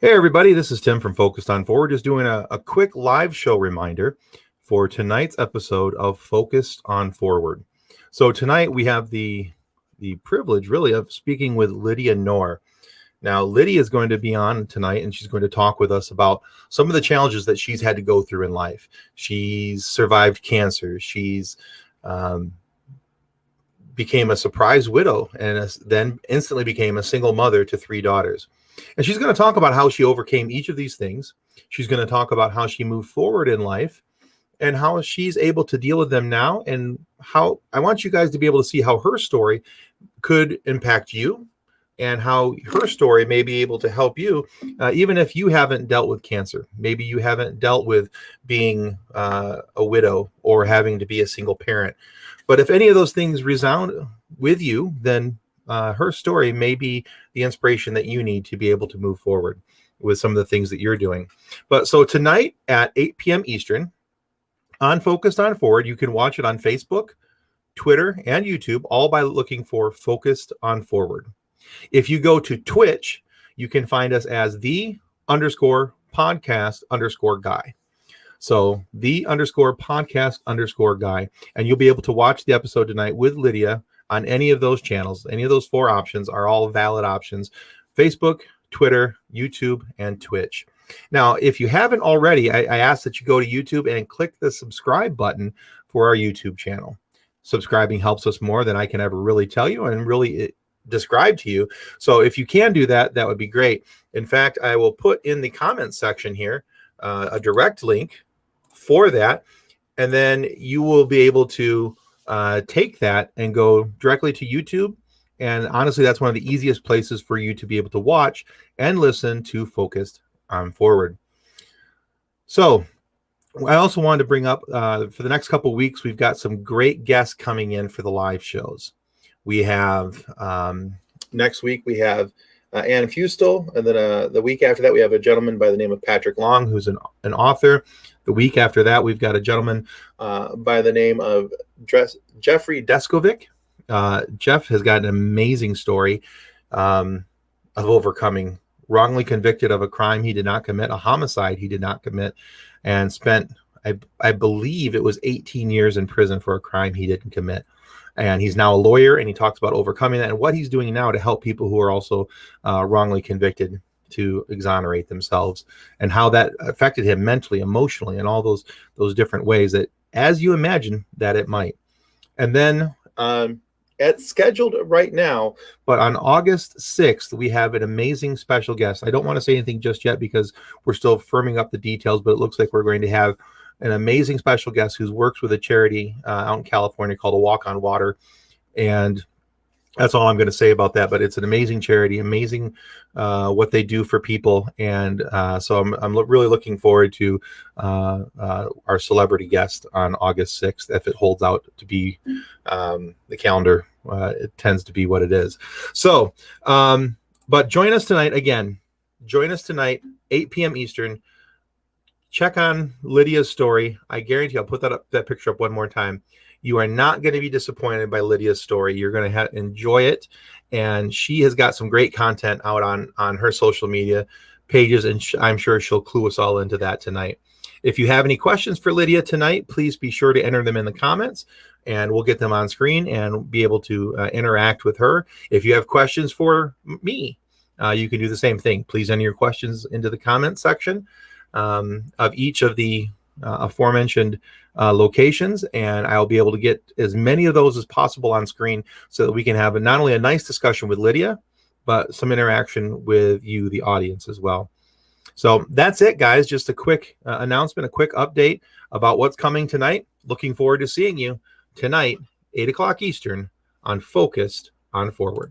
Hey, everybody, this is Tim from Focused on Forward, just doing a quick live show reminder for tonight's episode of Focused on Forward. So tonight we have the privilege, really, of speaking with Lydia Knorr. Now, Lydia is going to be on tonight, and she's going to talk with us about some of the challenges that she's had to go through in life. She's survived cancer. She's became a surprise widow and then instantly became a single mother to 3 daughters. And she's going to talk about how she overcame each of these things. She's going to talk about how she moved forward in life and how she's able to deal with them now, and how I want you guys to be able to see how her story could impact you and how her story may be able to help you, even if you haven't dealt with cancer. Maybe you haven't dealt with being a widow or having to be a single parent. But if any of those things resound with you, then her story may be the inspiration that you need to be able to move forward with some of the things that you're doing. But so tonight at 8 p.m. Eastern on Focused on Forward, you can watch it on Facebook, Twitter, and YouTube, all by looking for Focused on Forward. If you go to Twitch, you can find us as _podcast_guy. So _podcast_guy, and you'll be able to watch the episode tonight with Lydia on any of those channels. Any of those 4 options are all valid options: Facebook, Twitter, YouTube, and Twitch. Now, if you haven't already, I ask that you go to YouTube and click the subscribe button for our YouTube channel. Subscribing helps us more than I can ever really tell you and really describe to you. So if you can do that, that would be great. In fact, I will put in the comments section here a direct link for that, and then you will be able to take that and go directly to YouTube. And honestly, that's one of the easiest places for you to be able to watch and listen to Focused on Forward. So I also wanted to bring up for the next couple of weeks, we've got some great guests coming in for the live shows. We have next week, we have Ann Fustel, and then the week after that, we have a gentleman by the name of Patrick Long, who's an author. The week after that, we've got a gentleman by the name of Jeffrey Deskovic. Jeff has got an amazing story of overcoming, wrongly convicted of a crime he did not commit, a homicide he did not commit, and spent, I believe it was 18 years in prison for a crime he didn't commit. And he's now a lawyer, and he talks about overcoming that and what he's doing now to help people who are also wrongly convicted to exonerate themselves, and how that affected him mentally, emotionally, and all those different ways that, as you imagine, that it might. And then it's scheduled right now, but on August 6th, we have an amazing special guest. I don't want to say anything just yet because we're still firming up the details, but it looks like we're going to have an amazing special guest who works with a charity out in California called A Walk on Water. And that's all I'm going to say about that. But it's an amazing charity, amazing what they do for people. And so I'm really looking forward to our celebrity guest on August 6th, if it holds out to be the calendar. It tends to be what it is. So, but join us tonight again. Join us tonight, 8 p.m. Eastern. Check on Lydia's story. I guarantee I'll put that picture up one more time. You are not going to be disappointed by Lydia's story. You're going to enjoy it. And she has got some great content out on her social media pages, and I'm sure she'll clue us all into that tonight. If you have any questions for Lydia tonight, please be sure to enter them in the comments, and we'll get them on screen and be able to interact with her. If you have questions for me, you can do the same thing. Please enter your questions into the comment section of each of the aforementioned locations, and I'll be able to get as many of those as possible on screen so that we can have not only a nice discussion with Lydia, but some interaction with you, the audience, as well. So that's it, guys. Just a quick announcement, a quick update about what's coming tonight. Looking forward to seeing you tonight, 8 o'clock Eastern, on Focused on Forward.